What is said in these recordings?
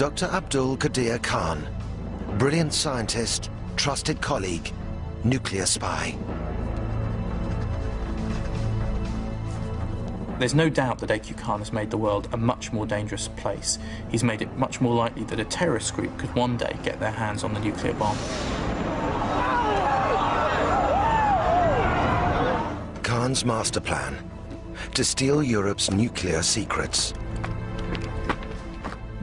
Dr. Abdul Qadir Khan, brilliant scientist, trusted colleague, nuclear spy. There's no doubt that A.Q. Khan has made the world a much more dangerous place. He's made it much more likely that a terrorist group could one day get their hands on the nuclear bomb. Khan's master plan: to steal Europe's nuclear secrets.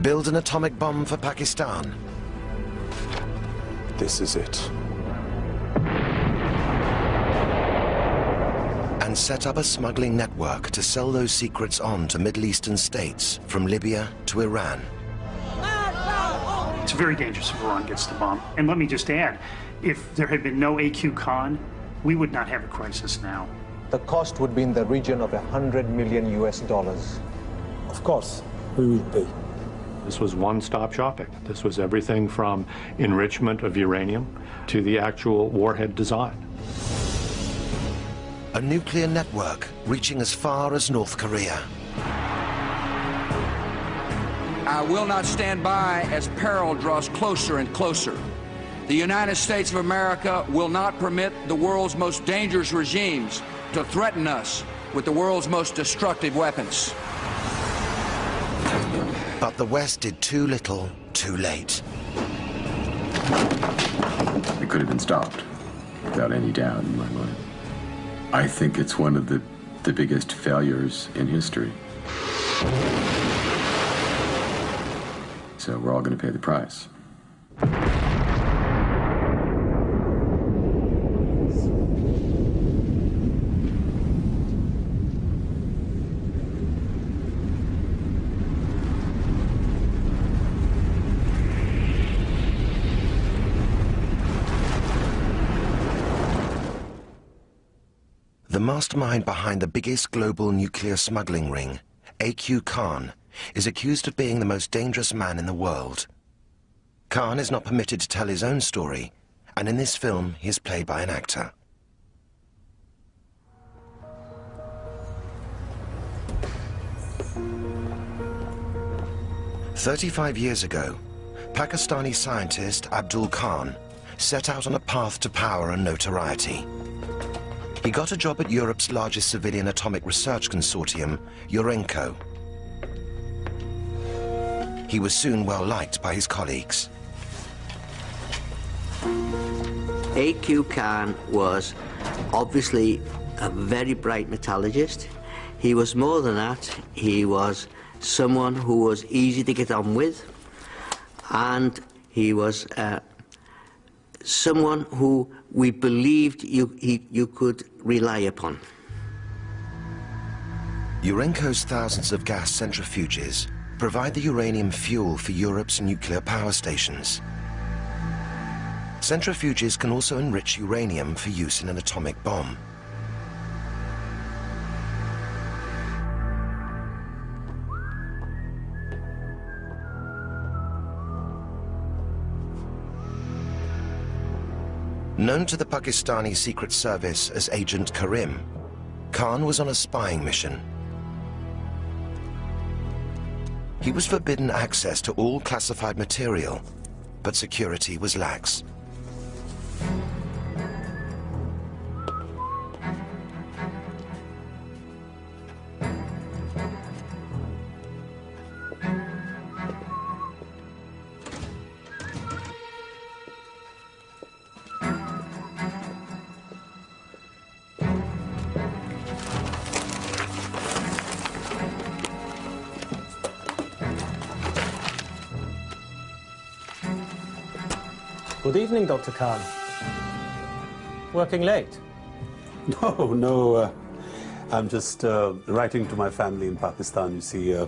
Build an atomic bomb for Pakistan. This is it. And set up a smuggling network to sell those secrets on to Middle Eastern states, from Libya to Iran. It's very dangerous if Iran gets the bomb. And let me just add, if there had been no A.Q. Khan, we would not have a crisis now. The cost would be in the region of $100 million US. Of course, we will pay. This was one-stop shopping. This was everything from enrichment of uranium to the actual warhead design. A nuclear network reaching as far as North Korea. I will not stand by as peril draws closer and closer. The United States of America will not permit the world's most dangerous regimes to threaten us with the world's most destructive weapons. But the West did too little, too late. It could have been stopped, without any doubt in my mind. I think it's one of the biggest failures in history. So we're all going to pay the price. The mastermind behind the biggest global nuclear smuggling ring, A.Q. Khan, is accused of being the most dangerous man in the world. Khan is not permitted to tell his own story, and in this film he is played by an actor. "35 years ago, Pakistani scientist Abdul Khan set out on a path to power and notoriety. He got a job at Europe's largest civilian atomic research consortium, Urenco. He was soon well liked by his colleagues. A.Q. Khan was obviously a very bright metallurgist. He was more than that. He was someone who was easy to get on with, and he was someone who we believed you could rely upon. Urenco's thousands of gas centrifuges provide the uranium fuel for Europe's nuclear power stations. Centrifuges can also enrich uranium for use in an atomic bomb. Known to the Pakistani Secret Service as Agent Karim, Khan was on a spying mission. He was forbidden access to all classified material, but security was lax. Good evening, Dr. Khan. Working late? No, I'm just writing to my family in Pakistan. You see,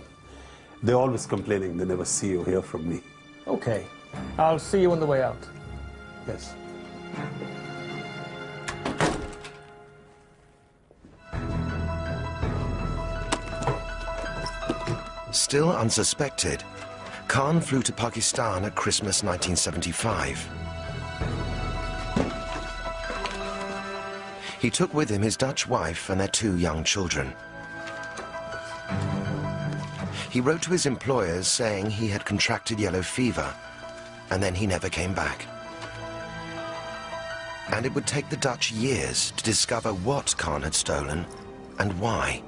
they're always complaining they never see or hear from me. Okay. I'll see you on the way out. Yes. Still unsuspected, Khan flew to Pakistan at Christmas 1975. He took with him his Dutch wife and their 2 young children. He wrote to his employers saying he had contracted yellow fever, and then he never came back. And it would take the Dutch years to discover what Khan had stolen and why.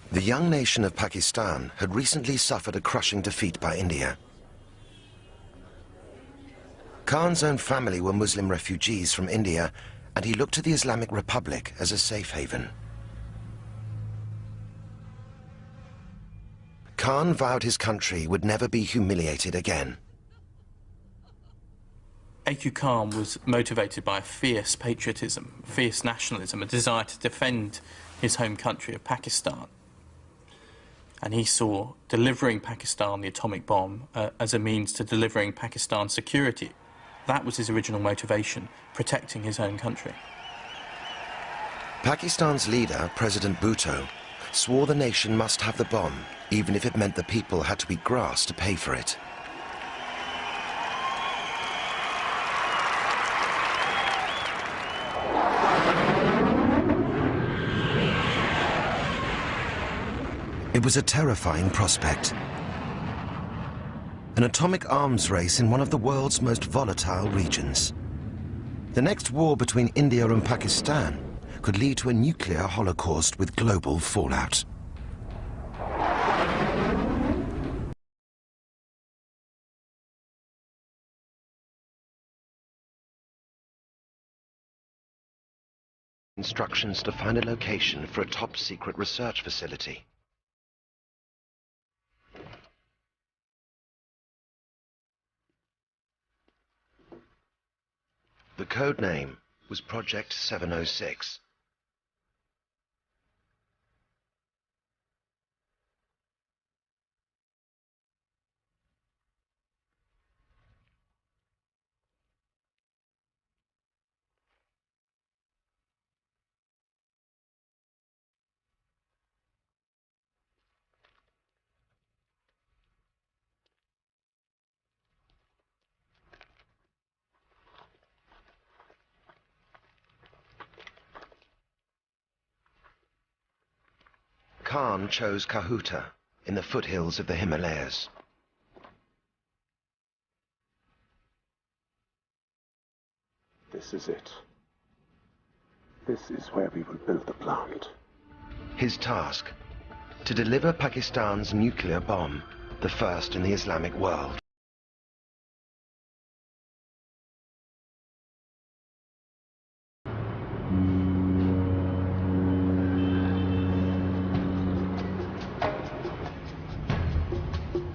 The young nation of Pakistan had recently suffered a crushing defeat by India. Khan's own family were Muslim refugees from India, and he looked to the Islamic Republic as a safe haven. Khan vowed his country would never be humiliated again. A.Q. Khan was motivated by a fierce patriotism, fierce nationalism, a desire to defend his home country of Pakistan. And he saw delivering Pakistan the atomic bomb as a means to delivering Pakistan's security. That was his original motivation, protecting his own country. Pakistan's leader, President Bhutto, swore the nation must have the bomb, even if it meant the people had to eat grass to pay for it. It was a terrifying prospect. An atomic arms race in one of the world's most volatile regions. The next war between India and Pakistan could lead to a nuclear holocaust with global fallout. Instructions to find a location for a top-secret research facility. The code name was Project 706. Khan chose Kahuta in the foothills of the Himalayas. This is it. This is where we will build the plant. His task, to deliver Pakistan's nuclear bomb, the first in the Islamic world.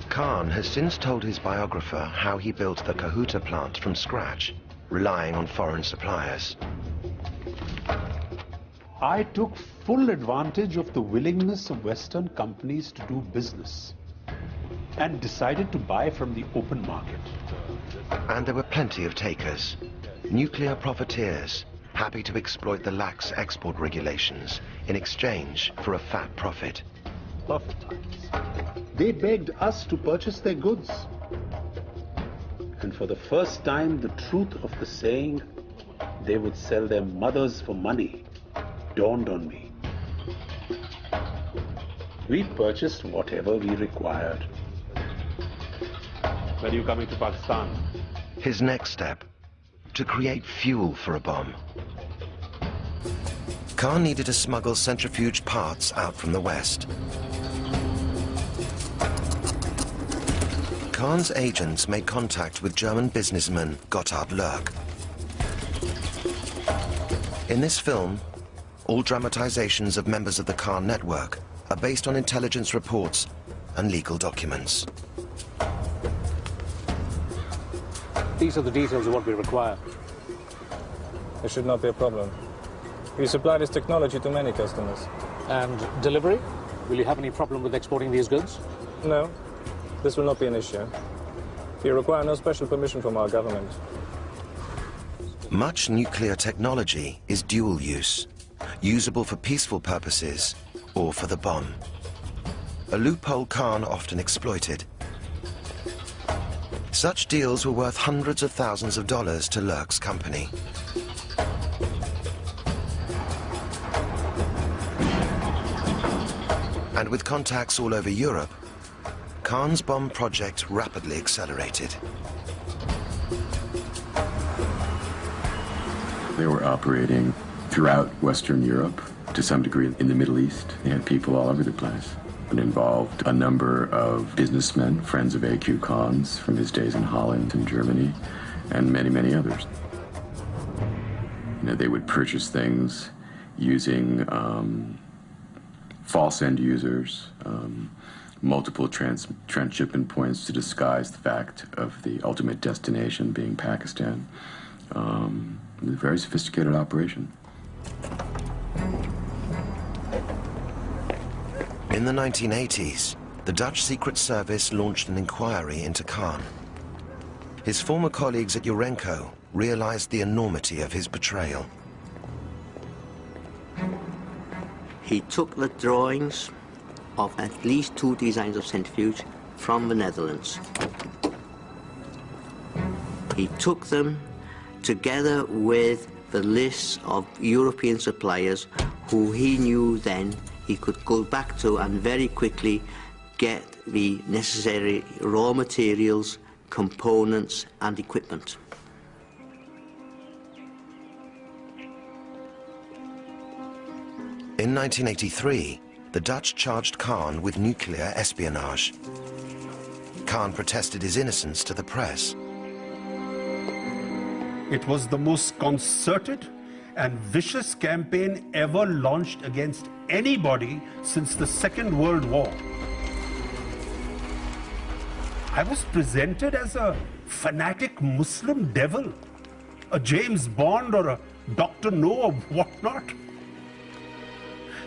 Khan has since told his biographer how he built the Kahuta plant from scratch, relying on foreign suppliers. I took full advantage of the willingness of Western companies to do business and decided to buy from the open market. And there were plenty of takers, nuclear profiteers, happy to exploit the lax export regulations in exchange for a fat profit. Perfect. They begged us to purchase their goods. And for the first time, the truth of the saying, they would sell their mothers for money, dawned on me. We purchased whatever we required. When are you coming to Pakistan? His next step, to create fuel for a bomb. Khan needed to smuggle centrifuge parts out from the West. Khan's agents made contact with German businessman Gotthard Lerck. In this film, all dramatizations of members of the Khan network are based on intelligence reports and legal documents. These are the details of what we require. There should not be a problem. We supply this technology to many customers. And delivery? Will you have any problem with exporting these goods? No, this will not be an issue. We require no special permission from our government. Much nuclear technology is dual use, usable for peaceful purposes or for the bomb. A loophole Khan often exploited. Such deals were worth hundreds of thousands of dollars to Lurk's company. And with contacts all over Europe, Khan's bomb project rapidly accelerated. They were operating throughout Western Europe, to some degree in the Middle East. They had people all over the place. It involved a number of businessmen, friends of A.Q. Khan's from his days in Holland and Germany, and many, many others. You know, they would purchase things using false end users, multiple transshipment points to disguise the fact of the ultimate destination being Pakistan. It was a very sophisticated operation. In the 1980s, the Dutch Secret Service launched an inquiry into Khan. His former colleagues at Urenco realized the enormity of his betrayal. He took the drawings of at least 2 designs of centrifuge from the Netherlands. He took them together with the lists of European suppliers who he knew then he could go back to and very quickly get the necessary raw materials, components and equipment. In 1983, the Dutch charged Khan with nuclear espionage. Khan protested his innocence to the press. It was the most concerted and vicious campaign ever launched against anybody since the Second World War. I was presented as a fanatic Muslim devil, a James Bond or a Dr. No or whatnot.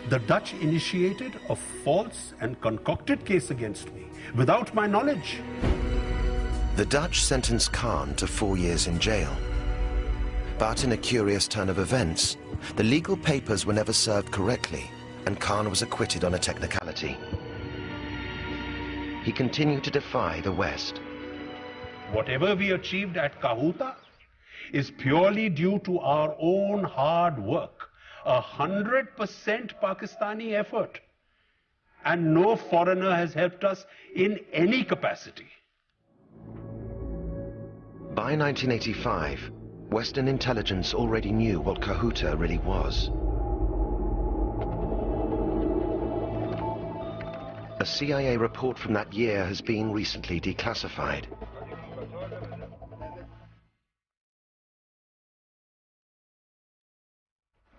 The Dutch initiated a false and concocted case against me without my knowledge. The Dutch sentenced Khan to 4 years in jail. But in a curious turn of events, the legal papers were never served correctly, and Khan was acquitted on a technicality. He continued to defy the West. Whatever we achieved at Kahuta is purely due to our own hard work, 100% Pakistani effort, and no foreigner has helped us in any capacity. By 1985, Western intelligence already knew what Kahuta really was. A CIA report from that year has been recently declassified.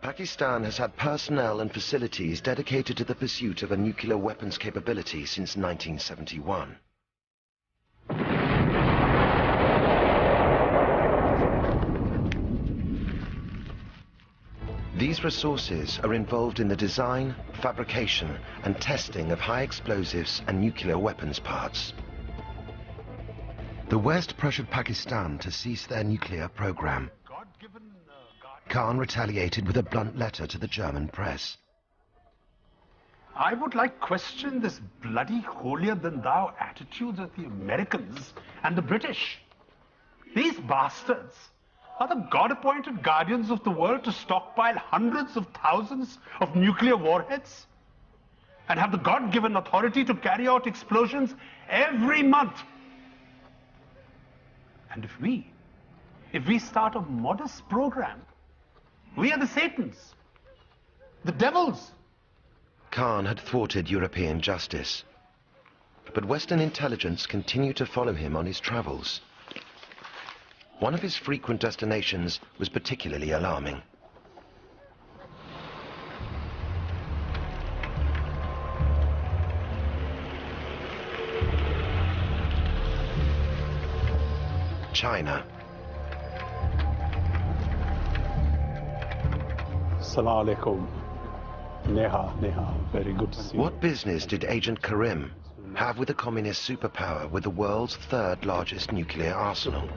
Pakistan has had personnel and facilities dedicated to the pursuit of a nuclear weapons capability since 1971. These resources are involved in the design, fabrication, and testing of high explosives and nuclear weapons parts. The West pressured Pakistan to cease their nuclear program. Khan retaliated with a blunt letter to the German press. I would like question this bloody holier-than-thou attitudes of the Americans and the British. These bastards are the God-appointed guardians of the world to stockpile hundreds of thousands of nuclear warheads and have the God-given authority to carry out explosions every month. And if we start a modest program, we are the Satans, the devils. Khan had thwarted European justice, but Western intelligence continued to follow him on his travels. One of his frequent destinations was particularly alarming. China. Assalamu alaikum. Neha, very good to see you. What business did Agent Karim have with a communist superpower with the world's third largest nuclear arsenal?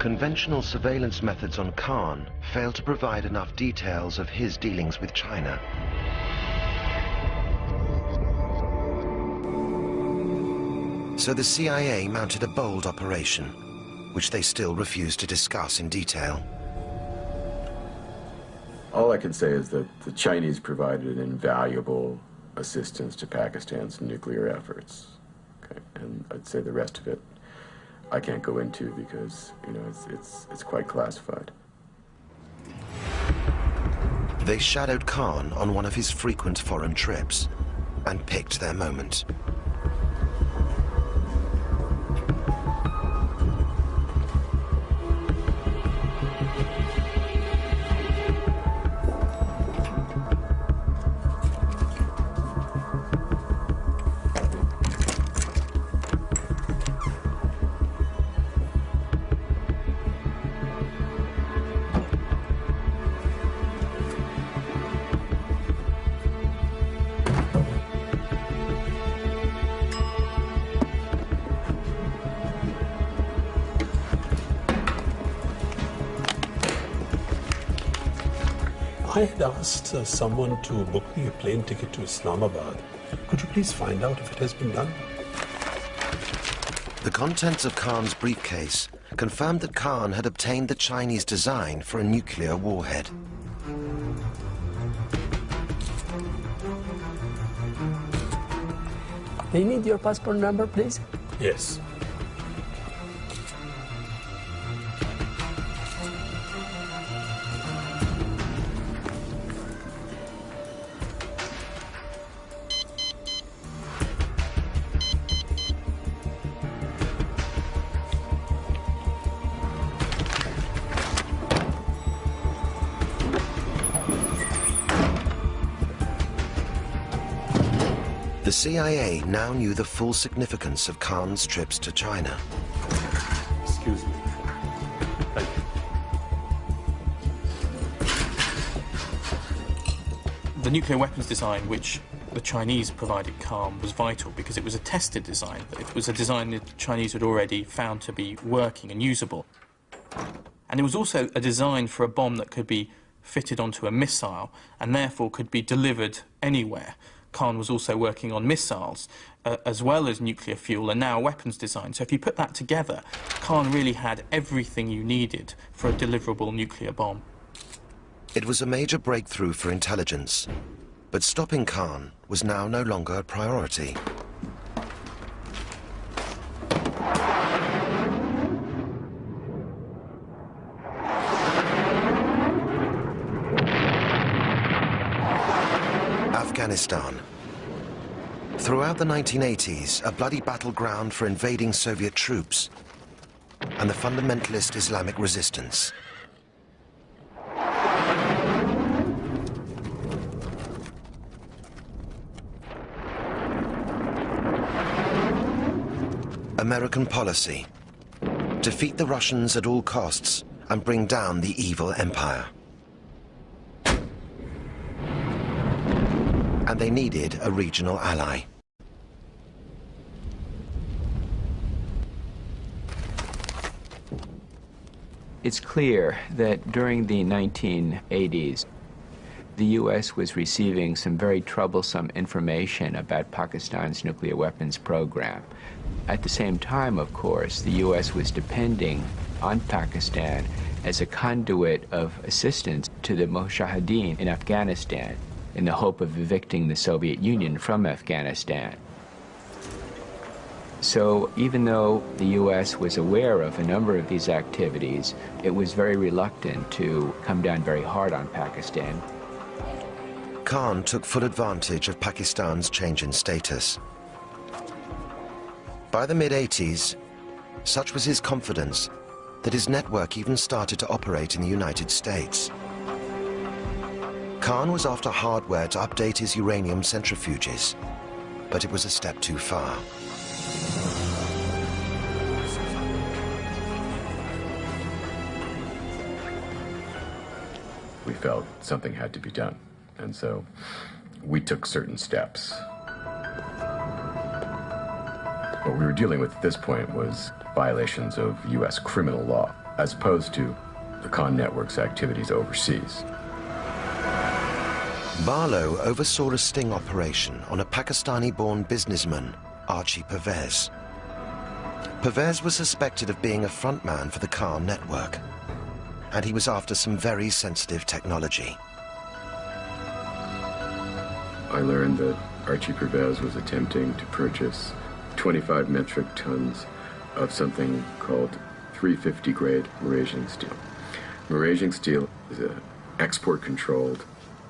Conventional surveillance methods on Khan failed to provide enough details of his dealings with China. So the CIA mounted a bold operation, which they still refuse to discuss in detail. All I can say is that the Chinese provided invaluable assistance to Pakistan's nuclear efforts. Okay? And I'd say the rest of it I can't go into because, you know, it's quite classified. They shadowed Khan on one of his frequent foreign trips and picked their moment. I had asked someone to book me a plane ticket to Islamabad. Could you please find out if it has been done? The contents of Khan's briefcase confirmed that Khan had obtained the Chinese design for a nuclear warhead. They need your passport number, please? Yes. The CIA now knew the full significance of Khan's trips to China. Excuse me. Thank you. The nuclear weapons design which the Chinese provided Khan was vital because it was a tested design. It was a design that the Chinese had already found to be working and usable. And it was also a design for a bomb that could be fitted onto a missile and therefore could be delivered anywhere. Khan was also working on missiles, as well as nuclear fuel, and now weapons design. So if you put that together, Khan really had everything you needed for a deliverable nuclear bomb. It was a major breakthrough for intelligence, but stopping Khan was now no longer a priority. Afghanistan. Throughout the 1980s, a bloody battleground for invading Soviet troops and the fundamentalist Islamic resistance. American policy: defeat the Russians at all costs and bring down the evil empire. And they needed a regional ally. It's clear that during the 1980s, the U.S. was receiving some very troublesome information about Pakistan's nuclear weapons program. At the same time, of course, the U.S. was depending on Pakistan as a conduit of assistance to the Mujahideen in Afghanistan, in the hope of evicting the Soviet Union from Afghanistan. So even though the U.S. was aware of a number of these activities, it was very reluctant to come down very hard on Pakistan. Khan took full advantage of Pakistan's change in status. By the mid-80s, such was his confidence that his network even started to operate in the United States. Khan was after hardware to update his uranium centrifuges, but it was a step too far. We felt something had to be done, and so we took certain steps. What we were dealing with at this point was violations of U.S. criminal law. as opposed to the Khan network's activities overseas. Barlow oversaw a sting operation on a Pakistani-born businessman, Archie Pervez. Pervez was suspected of being a frontman for the Khan network, and he was after some very sensitive technology. I learned that Archie Pervez was attempting to purchase 25 metric tons of something called 350 grade Malaysian steel. Malaysian steel is an export-controlled,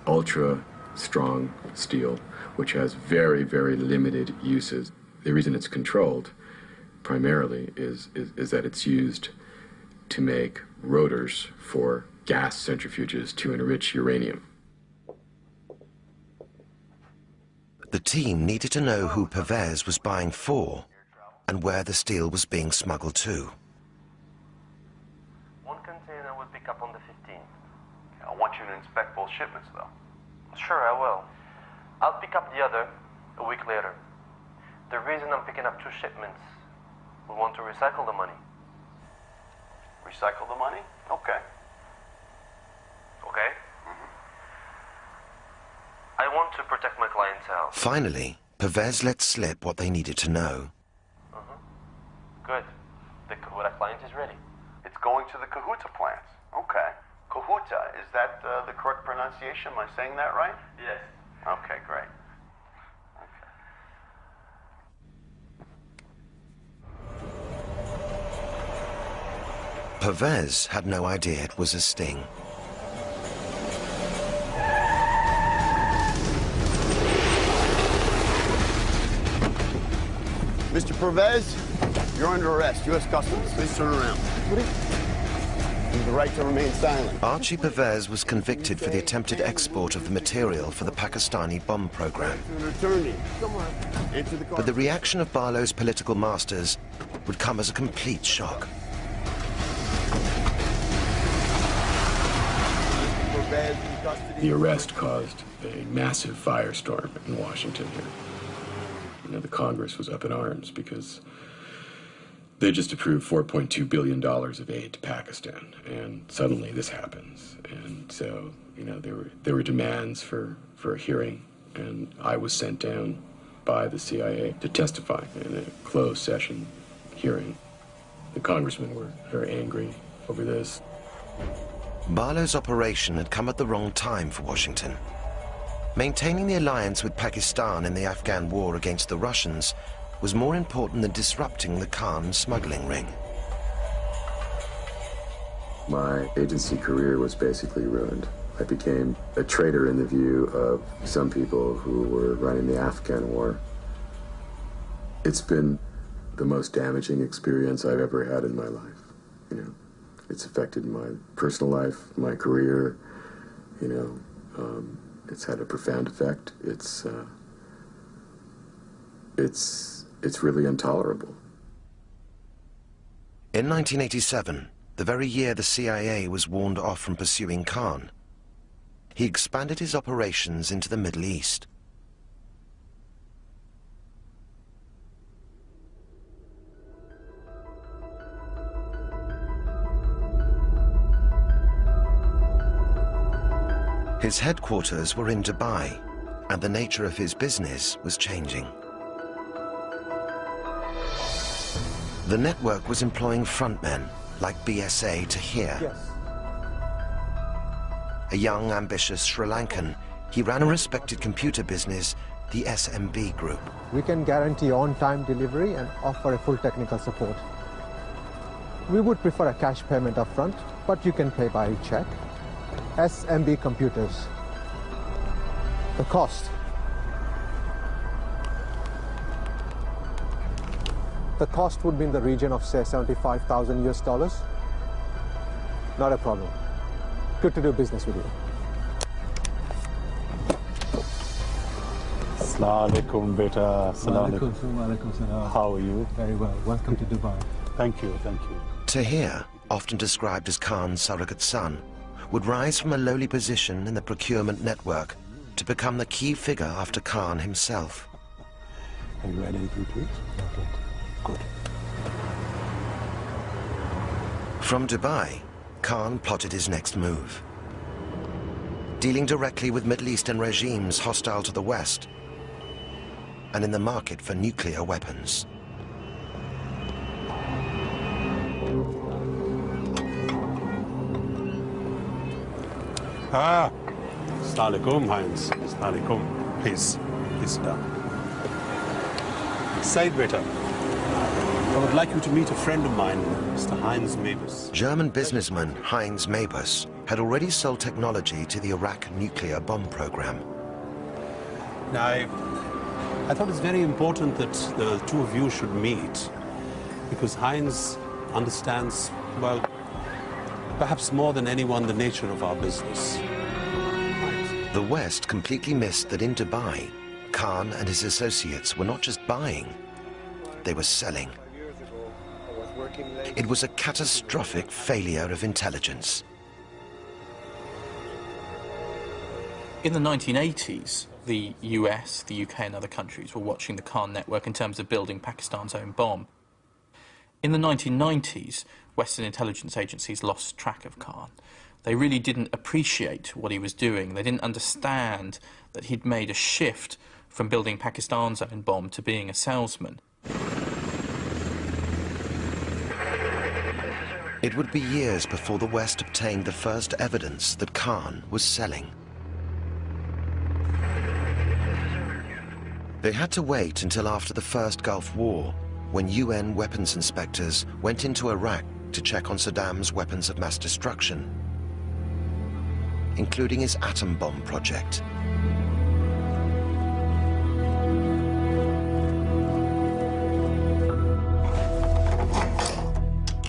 ultra-strong steel, which has very, very limited uses. The reason it's controlled, primarily, is that it's used to make rotors for gas centrifuges to enrich uranium. The team needed to know who Pervez was buying for and where the steel was being smuggled to. One container will pick up on the 15th. I want you to inspect both shipments, though. Sure, I will. I'll pick up the other a week later. The reason I'm picking up 2 shipments, we want to recycle the money. Recycle the money? Okay. Okay? I want to protect my clientele. Finally, Pervez let slip what they needed to know. Good. The Kahuta plant is ready. It's going to the Kahuta plant. Okay. Kahuta, is that the correct pronunciation? Am I saying that right? Yes. Okay, great. Pervez had no idea it was a sting. Mr. Pervez, you're under arrest. U.S. Customs. Please turn around. You have the right to remain silent. Archie Pervez was convicted for the attempted export of the material for the Pakistani bomb program. But the reaction of Barlow's political masters would come as a complete shock. The arrest caused a massive firestorm in Washington here. You know, the Congress was up in arms because they just approved $4.2 billion of aid to Pakistan, and suddenly this happens. And so, you know, there were demands for a hearing, and I was sent down by the CIA to testify in a closed session hearing. The congressmen were very angry over this. Barlow's operation had come at the wrong time for Washington. Maintaining the alliance with Pakistan in the Afghan war against the Russians was more important than disrupting the Khan smuggling ring. My agency career was basically ruined. I became a traitor in the view of some people who were running the Afghan war. It's been the most damaging experience I've ever had in my life. You know, it's affected my personal life, my career, you know. It's had a profound effect. It's really intolerable. In 1987, the very year the CIA was warned off from pursuing Khan, he expanded his operations into the Middle East. His headquarters were in Dubai, and the nature of his business was changing. The network was employing frontmen like BSA to here. Yes. A young, ambitious Sri Lankan, he ran a respected computer business, the SMB Group. We can guarantee on-time delivery and offer a full technical support. We would prefer a cash payment up front, but you can pay by check. SMB Computers. The cost. The cost would be in the region of, say, 75,000 US dollars. Not a problem. Good to do business with you. Assalamu alaikum, beta. Assalamu alaikum. How are you? Very well. Welcome to Dubai. Thank you, thank you. Tahir, often described as Khan's surrogate son, would rise from a lowly position in the procurement network to become the key figure after Khan himself. Have you had anything to eat? Not yet. Good. From Dubai, Khan plotted his next move. Dealing directly with Middle Eastern regimes hostile to the West and in the market for nuclear weapons. Ah, Assalamu alaikum, Heinz. Assalamu alaikum. Please sit down. Said Beta, I would like you to meet a friend of mine, Mr. Heinz Mabus. German businessman Heinz Mabus had already sold technology to the Iraq nuclear bomb program. Now, I thought it's very important that the two of you should meet, because Heinz understands, well, perhaps more than anyone, the nature of our business. The West completely missed that in Dubai, Khan and his associates were not just buying, they were selling. It was a catastrophic failure of intelligence. In the 1980s, the US, the UK and other countries were watching the Khan network in terms of building Pakistan's own bomb. In the 1990s, Western intelligence agencies lost track of Khan. They really didn't appreciate what he was doing. They didn't understand that he'd made a shift from building Pakistan's own bomb to being a salesman. It would be years before the West obtained the first evidence that Khan was selling. They had to wait until after the first Gulf War, when UN weapons inspectors went into Iraq to check on Saddam's weapons of mass destruction, including his atom bomb project.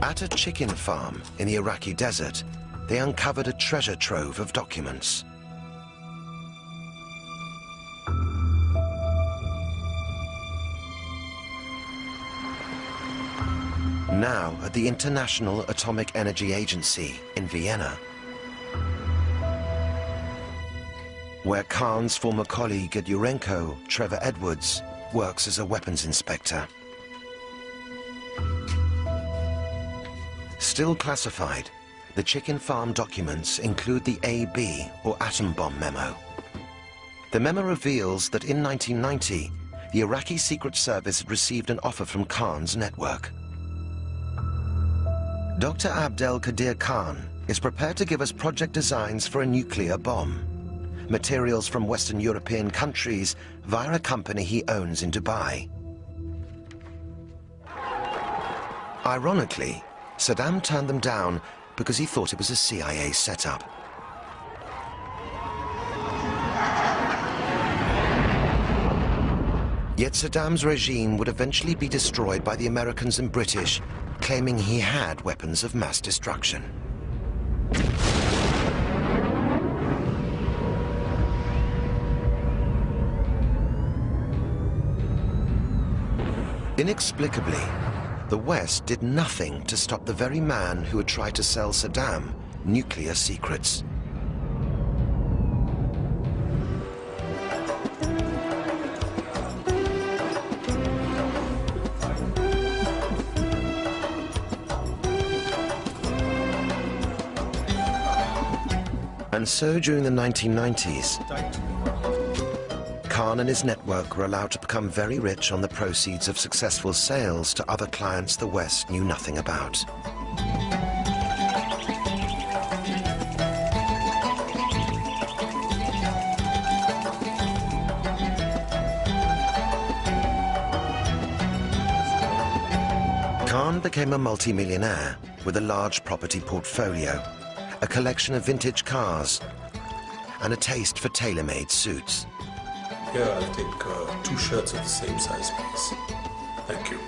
At a chicken farm in the Iraqi desert, they uncovered a treasure trove of documents. Now at the International Atomic Energy Agency in Vienna, where Khan's former colleague at Urenco, Trevor Edwards, works as a weapons inspector. Still classified, the chicken farm documents include the AB, or atom bomb memo. The memo reveals that in 1990, the Iraqi Secret Service had received an offer from Khan's network. Dr. Abdel Qadir Khan is prepared to give us project designs for a nuclear bomb, materials from Western European countries via a company he owns in Dubai. Ironically, Saddam turned them down because he thought it was a CIA setup. Yet Saddam's regime would eventually be destroyed by the Americans and British, claiming he had weapons of mass destruction. Inexplicably, the West did nothing to stop the very man who had tried to sell Saddam nuclear secrets. And so during the 1990s, Khan and his network were allowed to become very rich on the proceeds of successful sales to other clients the West knew nothing about. Khan became a multi-millionaire with a large property portfolio, a collection of vintage cars, and a taste for tailor-made suits. Here, I'll take 2 shirts of the same size, please. Thank you.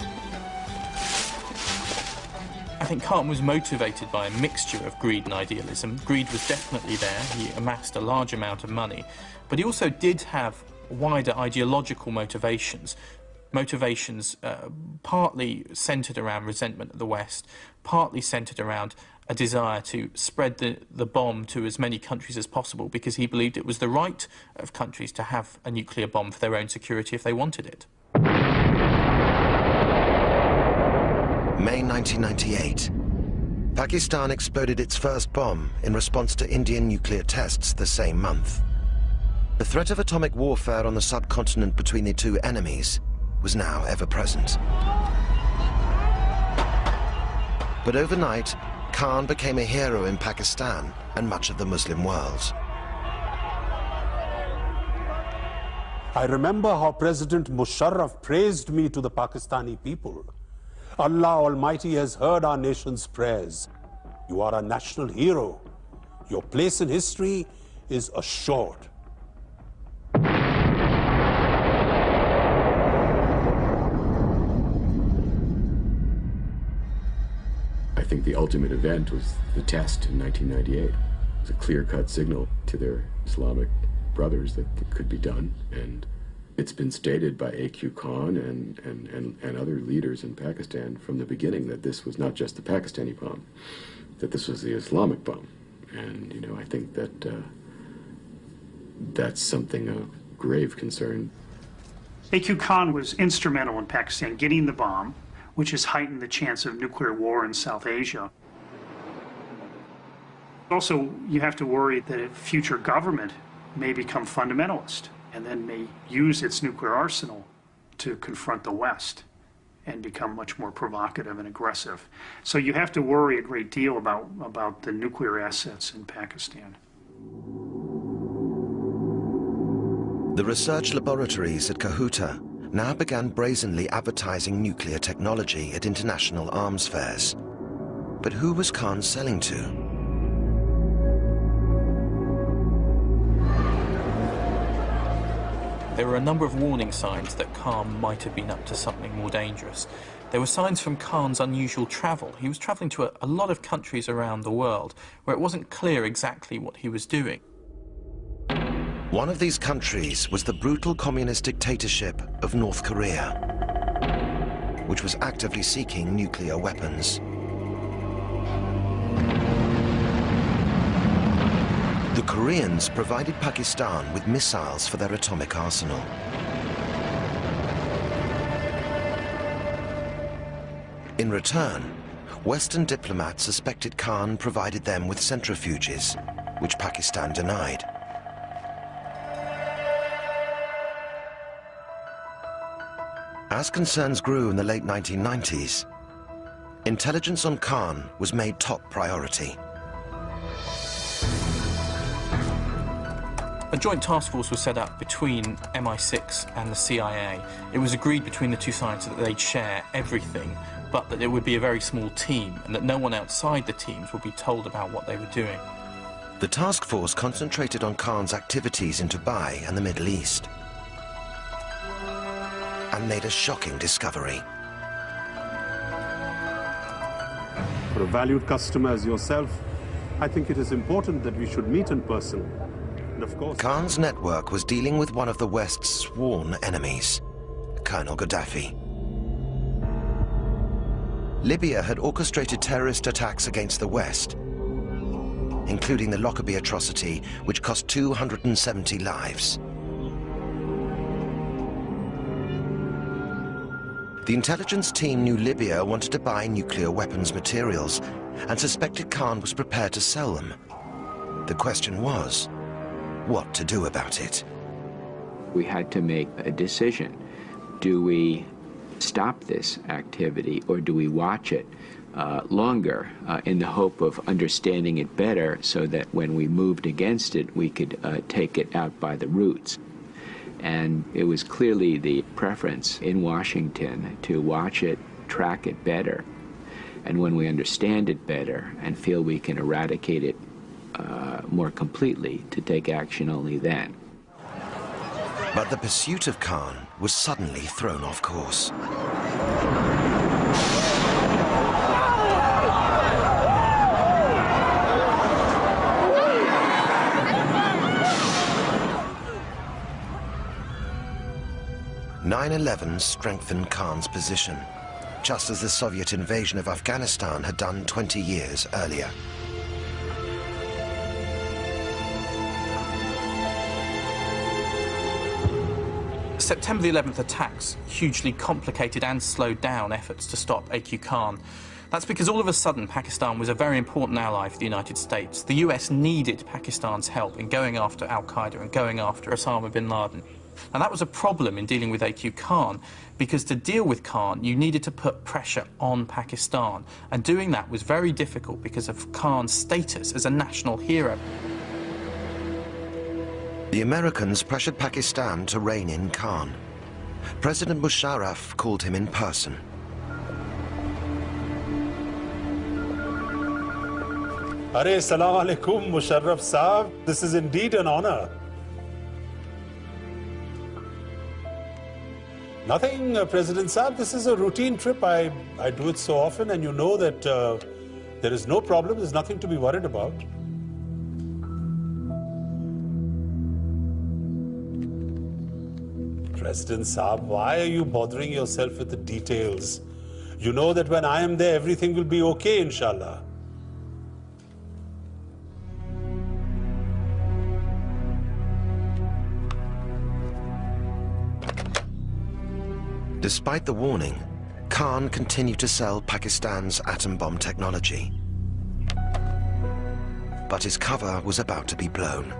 I think Khan was motivated by a mixture of greed and idealism. Greed was definitely there. He amassed a large amount of money. But he also did have wider ideological motivations. Motivations partly centred around resentment of the West, partly centred around a desire to spread the bomb to as many countries as possible because he believed it was the right of countries to have a nuclear bomb for their own security if they wanted it. May 1998. Pakistan exploded its first bomb in response to Indian nuclear tests the same month. The threat of atomic warfare on the subcontinent between the two enemies was now ever present. But overnight, Khan became a hero in Pakistan and much of the Muslim world. I remember how President Musharraf praised me to the Pakistani people. Allah Almighty has heard our nation's prayers. You are a national hero. Your place in history is assured. I think the ultimate event was the test in 1998. It was a clear-cut signal to their Islamic brothers that it could be done, and it's been stated by A.Q. Khan and other leaders in Pakistan from the beginning that this was not just the Pakistani bomb, that this was the Islamic bomb. And, you know, I think that that's something of grave concern. A.Q. Khan was instrumental in Pakistan getting the bomb, which has heightened the chance of nuclear war in South Asia. Also, you have to worry that a future government may become fundamentalist and then may use its nuclear arsenal to confront the West and become much more provocative and aggressive. So you have to worry a great deal about the nuclear assets in Pakistan. The research laboratories at Kahuta now began brazenly advertising nuclear technology at international arms fairs. But who was Khan selling to? There were a number of warning signs that Khan might have been up to something more dangerous. There were signs from Khan's unusual travel. He was travelling to a lot of countries around the world where it wasn't clear exactly what he was doing. One of these countries was the brutal communist dictatorship of North Korea, which was actively seeking nuclear weapons. The Koreans provided Pakistan with missiles for their atomic arsenal. In return, Western diplomats suspected Khan provided them with centrifuges, which Pakistan denied. As concerns grew in the late 1990s, intelligence on Khan was made top priority. A joint task force was set up between MI6 and the CIA. It was agreed between the two sides that they'd share everything, but that it would be a very small team and that no one outside the teams would be told about what they were doing. The task force concentrated on Khan's activities in Dubai and the Middle East, and made a shocking discovery. For a valued customer as yourself, I think it is important that we should meet in person. And of course, Khan's network was dealing with one of the West's sworn enemies, Colonel Gaddafi. Libya had orchestrated terrorist attacks against the West, including the Lockerbie atrocity, which cost 270 lives. The intelligence team knew Libya wanted to buy nuclear weapons materials and suspected Khan was prepared to sell them. The question was, what to do about it? We had to make a decision. Do we stop this activity or do we watch it longer in the hope of understanding it better so that when we moved against it, we could take it out by the roots? And it was clearly the preference in Washington to watch it, track it better. And when we understand it better and feel we can eradicate it more completely, to take action only then. But the pursuit of Khan was suddenly thrown off course. "9/11 strengthened Khan's position, just as the Soviet invasion of Afghanistan had done 20 years earlier. September the 11th attacks hugely complicated and slowed down efforts to stop A.Q. Khan. That's because all of a sudden Pakistan was a very important ally for the United States. The US needed Pakistan's help in going after al-Qaeda and going after Osama bin Laden. And that was a problem in dealing with A.Q. Khan, because to deal with Khan, you needed to put pressure on Pakistan. And doing that was very difficult because of Khan's status as a national hero. The Americans pressured Pakistan to rein in Khan. President Musharraf called him in person. Arey, salam alaikum, Musharraf Saab. This is indeed an honor. Nothing, President Saab. This is a routine trip. I do it so often, and you know that there is no problem. There's nothing to be worried about. President Saab, why are you bothering yourself with the details? You know that when I am there, everything will be okay, inshallah. Despite the warning, Khan continued to sell Pakistan's atom bomb technology. But his cover was about to be blown.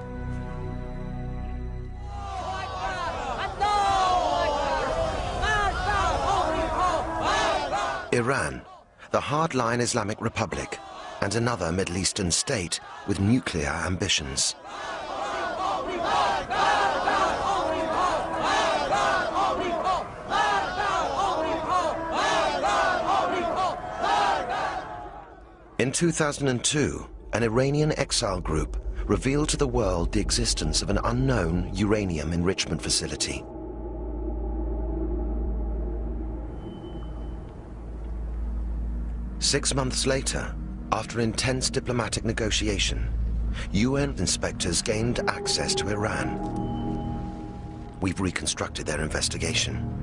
Iran, the hardline Islamic Republic, and another Middle Eastern state with nuclear ambitions. In 2002, an Iranian exile group revealed to the world the existence of an unknown uranium enrichment facility. Six months later, after intense diplomatic negotiation, UN inspectors gained access to Iran. We've reconstructed their investigation.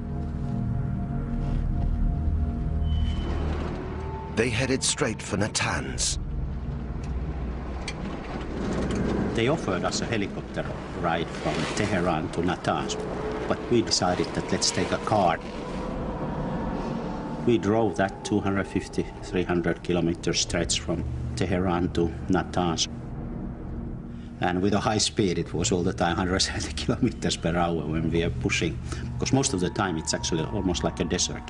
They headed straight for Natanz. They offered us a helicopter ride from Tehran to Natanz, but we decided that let's take a car. We drove that 250, 300 kilometer stretch from Tehran to Natanz. And with a high speed, it was all the time 170 kilometers per hour when we are pushing, because most of the time it's actually almost like a desert.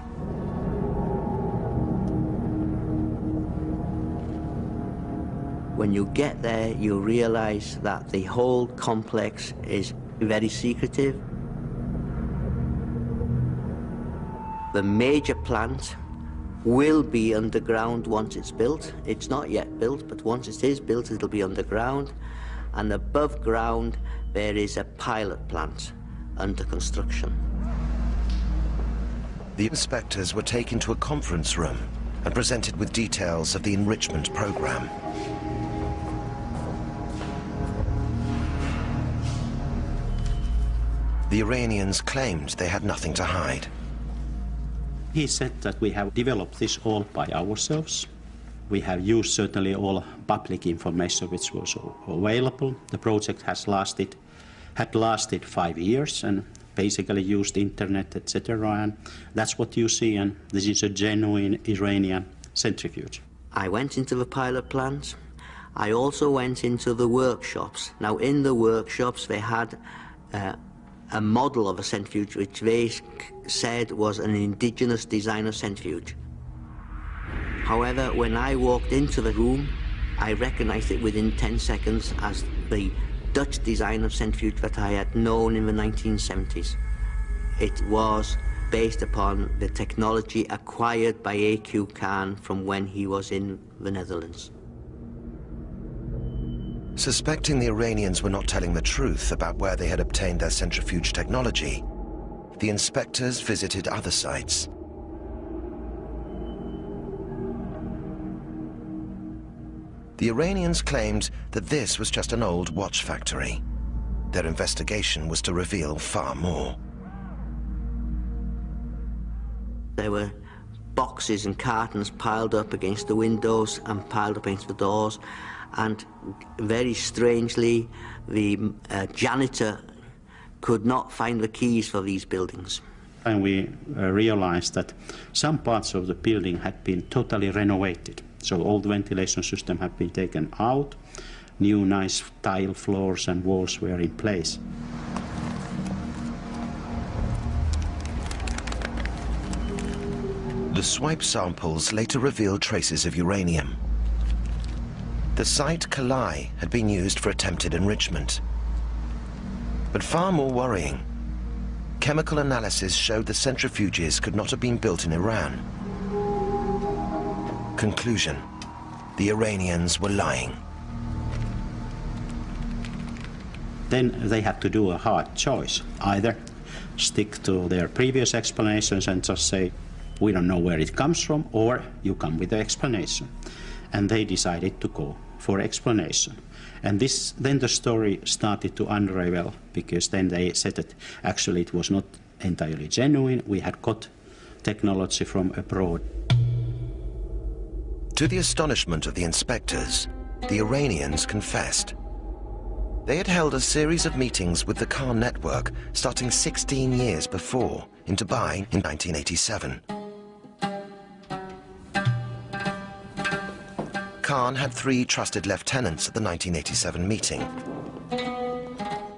When you get there, you realize that the whole complex is very secretive. The major plant will be underground once it's built. It's not yet built, but once it is built, it'll be underground. And above ground, there is a pilot plant under construction. The inspectors were taken to a conference room and presented with details of the enrichment program. The Iranians claimed they had nothing to hide. He said that we have developed this all by ourselves. We have used certainly all public information which was available. The project had lasted 5 years and basically used internet, etc. And that's what you see, and this is a genuine Iranian centrifuge. I went into the pilot plant. I also went into the workshops. Now, in the workshops, they had a model of a centrifuge which they said was an indigenous design of centrifuge. However, when I walked into the room, I recognized it within 10 seconds as the Dutch design of centrifuge that I had known in the 1970s. It was based upon the technology acquired by A.Q. Khan from when he was in the Netherlands. Suspecting the Iranians were not telling the truth about where they had obtained their centrifuge technology, the inspectors visited other sites. The Iranians claimed that this was just an old watch factory. Their investigation was to reveal far more. There were boxes and cartons piled up against the windows and piled up against the doors. And very strangely, the janitor could not find the keys for these buildings. And we realized that some parts of the building had been totally renovated. So old ventilation system had been taken out, new nice tile floors and walls were in place. The swipe samples later revealed traces of uranium. The site Kalai had been used for attempted enrichment. But far more worrying, chemical analysis showed the centrifuges could not have been built in Iran. Conclusion: the Iranians were lying. Then they had to do a hard choice. Either stick to their previous explanations and just say, we don't know where it comes from, or you come with the explanation. And they decided to go for explanation. And then the story started to unravel, because then they said that actually it was not entirely genuine. We had got technology from abroad. To the astonishment of the inspectors, the Iranians confessed. They had held a series of meetings with the Khan network starting 16 years before, in Dubai in 1987. Khan had 3 trusted lieutenants at the 1987 meeting.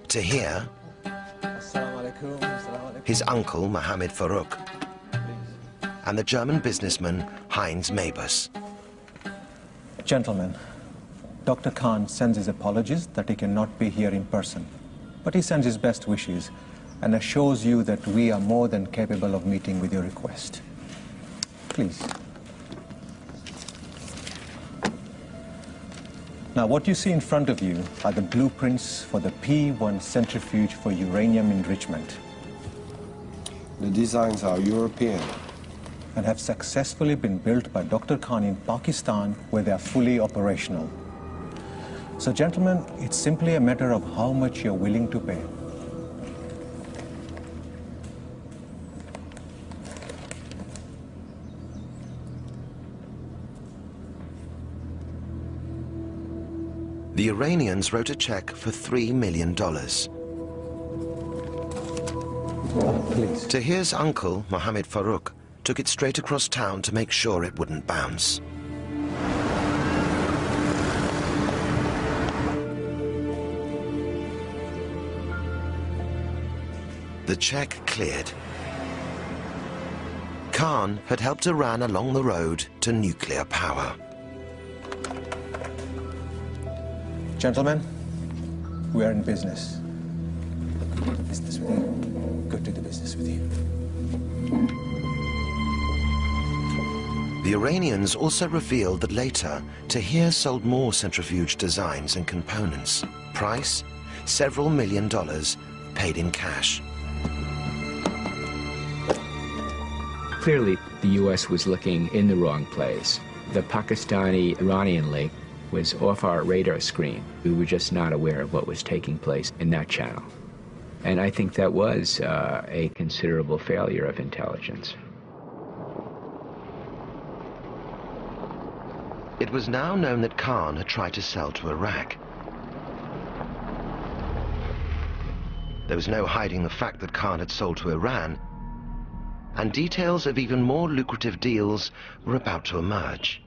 Tahir, his uncle Mohammed Farouk, and the German businessman Heinz Mabus. Gentlemen, Dr. Khan sends his apologies that he cannot be here in person, but he sends his best wishes and assures you that we are more than capable of meeting with your request. Please. Now, what you see in front of you are the blueprints for the P1 centrifuge for uranium enrichment. The designs are European and have successfully been built by Dr. Khan in Pakistan, where they are fully operational. So, gentlemen, it's simply a matter of how much you're willing to pay. The Iranians wrote a check for $3 million. Please. Tahir's uncle, Mohammed Farouk, took it straight across town to make sure it wouldn't bounce. The check cleared. Khan had helped Iran along the road to nuclear power. Gentlemen, we are in business. Business with you. Go to the business with you. The Iranians also revealed that later, Tahir sold more centrifuge designs and components. Price, several $1 million, paid in cash. Clearly, the U.S. was looking in the wrong place. The Pakistani-Iranian link was off our radar screen. We were just not aware of what was taking place in that channel. And I think that was a considerable failure of intelligence. It was now known that Khan had tried to sell to Iraq. There was no hiding the fact that Khan had sold to Iran, and details of even more lucrative deals were about to emerge.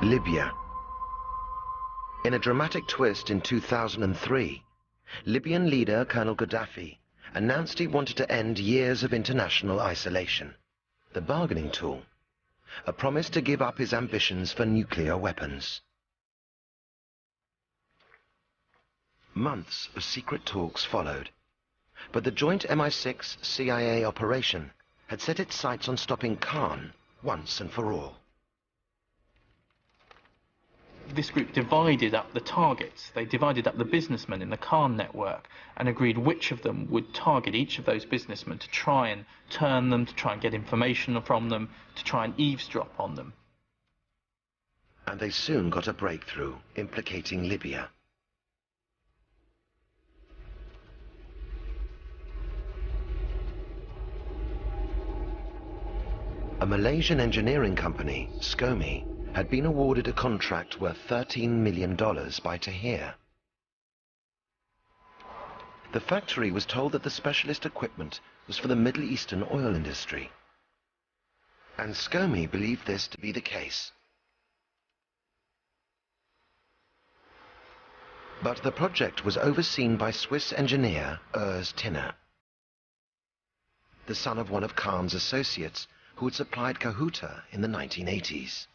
Libya. In a dramatic twist in 2003, Libyan leader Colonel Gaddafi announced he wanted to end years of international isolation. The bargaining tool, a promise to give up his ambitions for nuclear weapons. Months of secret talks followed, but the joint MI6-CIA operation had set its sights on stopping Khan once and for all. This group divided up the targets. They divided up the businessmen in the Khan network and agreed which of them would target each of those businessmen to try and turn them, to try and get information from them, to try and eavesdrop on them. And they soon got a breakthrough implicating Libya. A Malaysian engineering company, SCOMI, had been awarded a contract worth $13 million by Tahir. The factory was told that the specialist equipment was for the Middle Eastern oil industry. And Scomey believed this to be the case. But the project was overseen by Swiss engineer Urs Tinner, the son of one of Kahn's associates who had supplied Kahuta in the 1980s.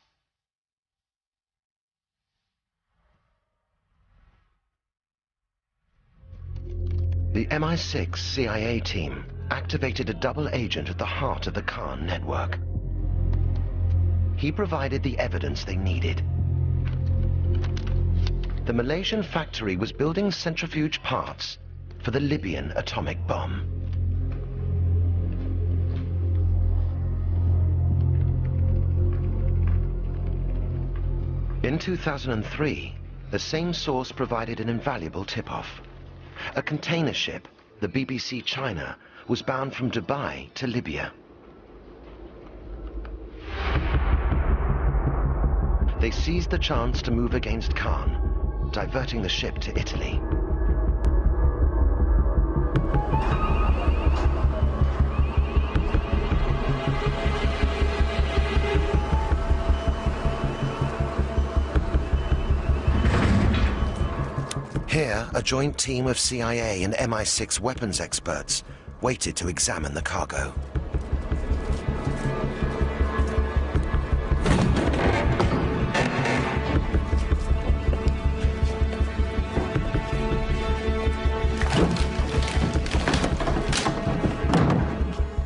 The MI6 CIA team activated a double agent at the heart of the Kahn network. He provided the evidence they needed. The Malaysian factory was building centrifuge parts for the Libyan atomic bomb. In 2003, the same source provided an invaluable tip-off. A container ship, the BBC China, was bound from Dubai to Libya. They seized the chance to move against Kahn, diverting the ship to Italy. Here, a joint team of CIA and MI6 weapons experts waited to examine the cargo.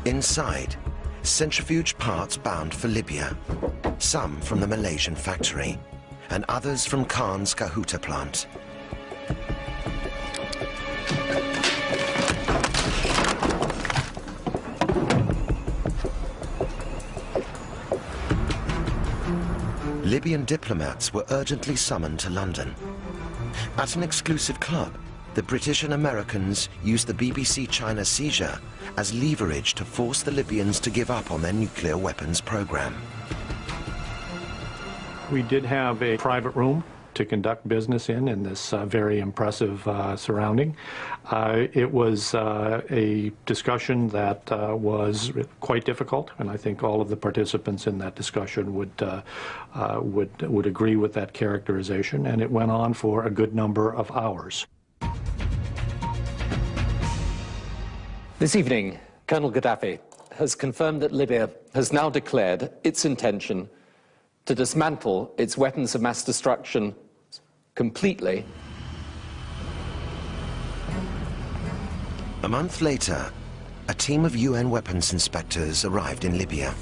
Inside, centrifuge parts bound for Libya, some from the Malaysian factory, and others from Kahn's Kahuta plant. Libyan diplomats were urgently summoned to London. At an exclusive club, the British and Americans used the BBC China seizure as leverage to force the Libyans to give up on their nuclear weapons program. We did have a private room to conduct business in this very impressive surrounding. It was a discussion that was quite difficult, and I think all of the participants in that discussion would agree with that characterization, and it went on for a good number of hours. This evening, Colonel Gaddafi has confirmed that Libya has now declared its intention to dismantle its weapons of mass destruction completely. A month later, a team of UN weapons inspectors arrived in Libya.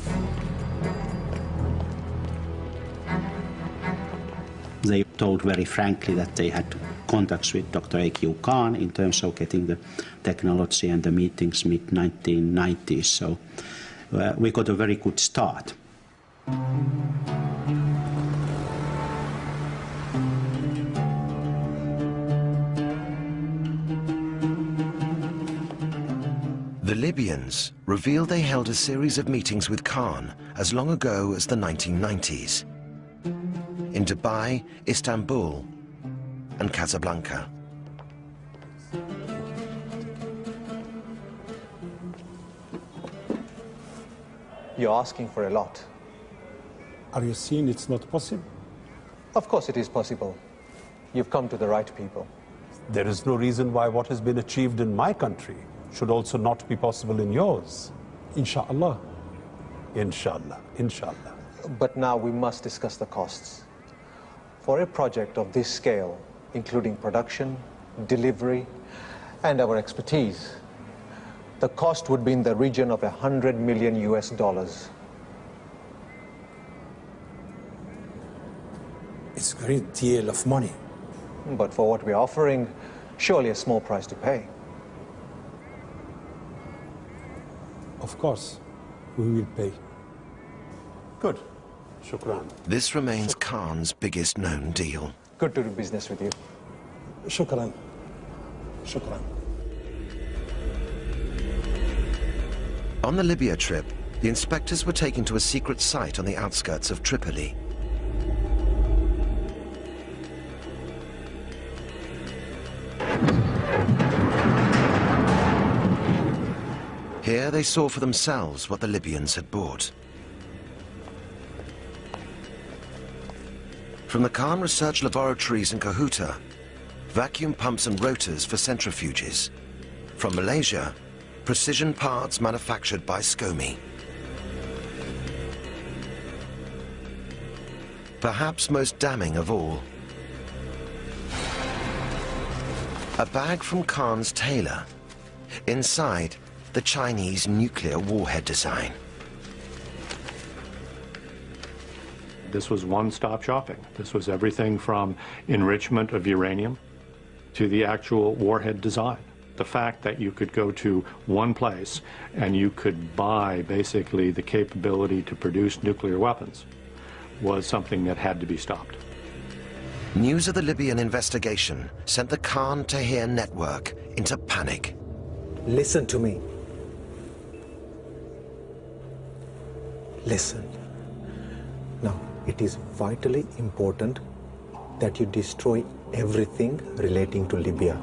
They told very frankly that they had contacts with Dr. A.Q. Kahn in terms of getting the technology and the meetings mid-1990s. So we got a very good start. The Libyans revealed they held a series of meetings with Kahn as long ago as the 1990s. In Dubai, Istanbul, and Casablanca. You're asking for a lot. Are you seeing it's not possible? Of course it is possible. You've come to the right people. There is no reason why what has been achieved in my country should also not be possible in yours. Inshallah. Inshallah. Inshallah. But now we must discuss the costs. For a project of this scale, including production, delivery, and our expertise, the cost would be in the region of $100 million US. It's a great deal of money. But for what we're offering, surely a small price to pay. Of course, we will pay. Good. Shukran. This remains Kahn's biggest known deal. Good to do business with you. Shukran. Shukran. On the Libya trip, the inspectors were taken to a secret site on the outskirts of Tripoli. Here they saw for themselves what the Libyans had bought. From the Khan research laboratories in Ceuta, vacuum pumps and rotors for centrifuges. From Malaysia, precision parts manufactured by SCOMI. Perhaps most damning of all, a bag from Khan's tailor. Inside, the Chinese nuclear warhead design. This was one-stop shopping. This was everything from enrichment of uranium to the actual warhead design. The fact that you could go to one place and you could buy basically the capability to produce nuclear weapons was something that had to be stopped. News of the Libyan investigation sent the Khan-Tahir network into panic. Listen to me. Listen. Now, it is vitally important that you destroy everything relating to Libya.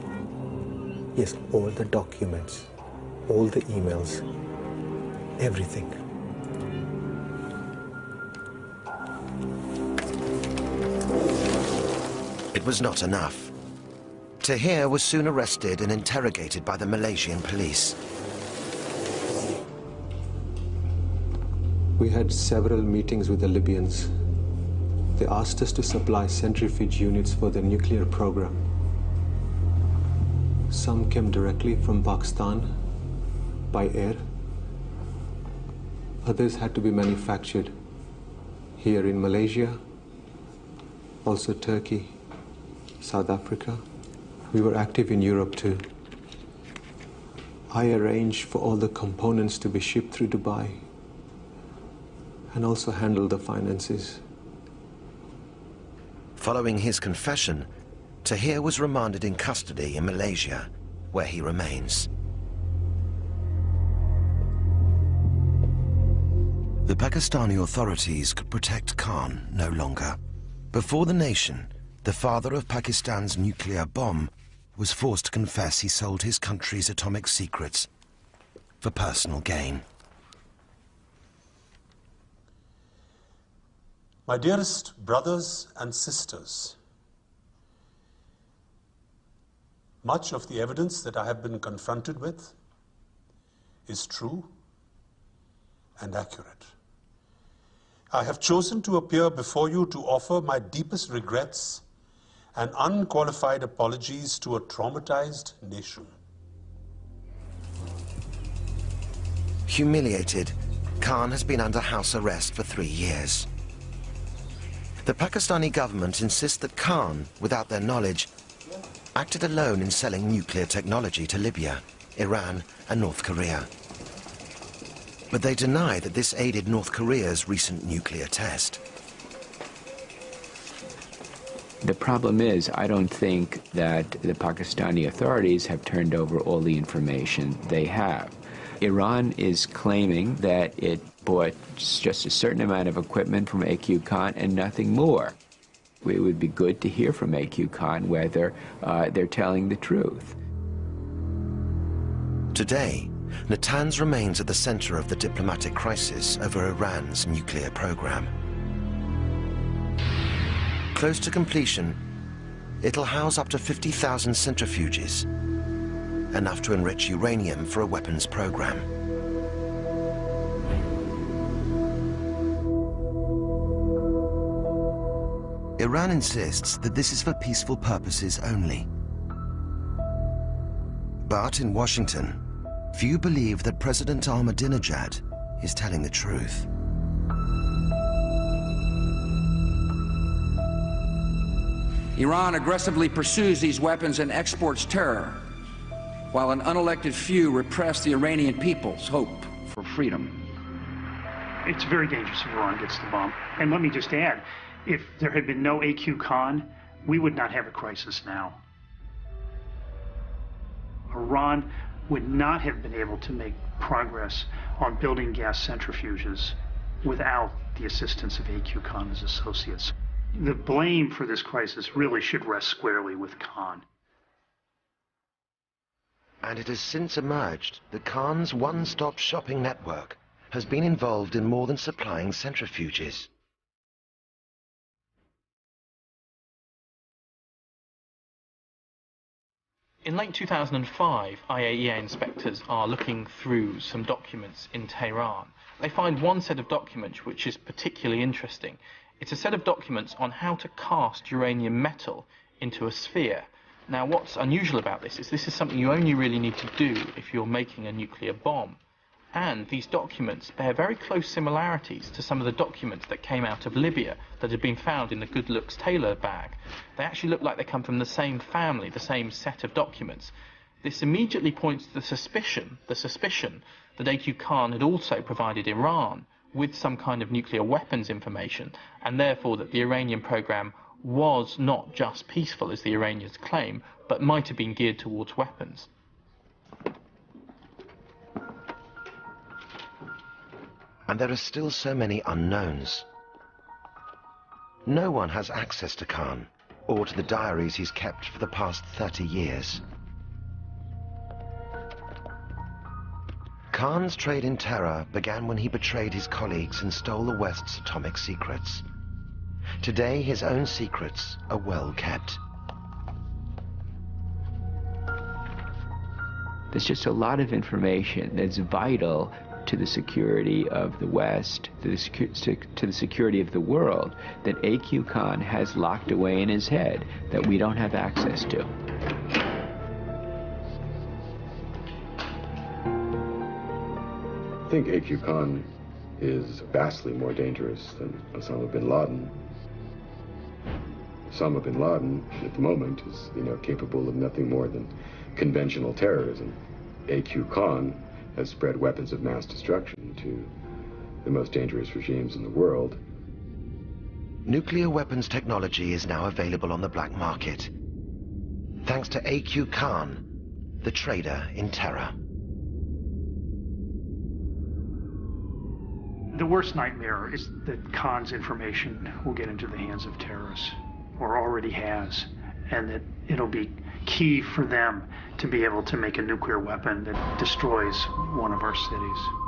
Yes, all the documents, all the emails, everything. It was not enough. Tahir was soon arrested and interrogated by the Malaysian police. We had several meetings with the Libyans. They asked us to supply centrifuge units for their nuclear program. Some came directly from Pakistan by air. Others had to be manufactured here in Malaysia, also Turkey, South Africa. We were active in Europe too. I arranged for all the components to be shipped through Dubai and also handled the finances. Following his confession, Tahir was remanded in custody in Malaysia, where he remains. The Pakistani authorities could protect Khan no longer. Before the nation, the father of Pakistan's nuclear bomb was forced to confess he sold his country's atomic secrets for personal gain. My dearest brothers and sisters, much of the evidence that I have been confronted with is true and accurate. I have chosen to appear before you to offer my deepest regrets and unqualified apologies to a traumatized nation. Humiliated, Khan has been under house arrest for 3 years. The Pakistani government insists that Khan, without their knowledge, acted alone in selling nuclear technology to Libya, Iran and North Korea. But they deny that this aided North Korea's recent nuclear test. The problem is, I don't think that the Pakistani authorities have turned over all the information they have. Iran is claiming that it bought just a certain amount of equipment from AQ Khan and nothing more. It would be good to hear from AQ Khan whether they're telling the truth. Today, Natanz remains at the center of the diplomatic crisis over Iran's nuclear program. Close to completion, it'll house up to 50,000 centrifuges, enough to enrich uranium for a weapons program. Iran insists that this is for peaceful purposes only. But in Washington, few believe that President Ahmadinejad is telling the truth. Iran aggressively pursues these weapons and exports terror, while an unelected few repress the Iranian people's hope for freedom. It's very dangerous if Iran gets the bomb. And let me just add, if there had been no AQ Khan, we would not have a crisis now. Iran would not have been able to make progress on building gas centrifuges without the assistance of AQ Khan and his associates. The blame for this crisis really should rest squarely with Khan. And it has since emerged that Khan's one-stop shopping network has been involved in more than supplying centrifuges. In late 2005, IAEA inspectors are looking through some documents in Tehran. They find one set of documents which is particularly interesting. It's a set of documents on how to cast uranium metal into a sphere. Now, what's unusual about this is something you only really need to do if you're making a nuclear bomb. And these documents bear very close similarities to some of the documents that came out of Libya that had been found in the Good Looks Taylor bag. They actually look like they come from the same family, the same set of documents. This immediately points to the suspicion that AQ Khan had also provided Iran with some kind of nuclear weapons information, and therefore that the Iranian program was not just peaceful, as the Iranians claim, but might have been geared towards weapons. And there are still so many unknowns. No one has access to Khan, or to the diaries he's kept for the past 30 years. Khan's trade in terror began when he betrayed his colleagues and stole the West's atomic secrets. Today, his own secrets are well kept. There's just a lot of information that's vital to the security of the West, to the security of the world, that AQ Khan has locked away in his head that we don't have access to. I think AQ Khan is vastly more dangerous than Osama bin Laden. Osama bin Laden, at the moment, is, capable of nothing more than conventional terrorism. AQ Khan has spread weapons of mass destruction to the most dangerous regimes in the world. Nuclear weapons technology is now available on the black market, thanks to AQ Khan, the trader in terror. The worst nightmare is that Khan's information will get into the hands of terrorists, or already has, and that it'll be key for them to be able to make a nuclear weapon that destroys one of our cities.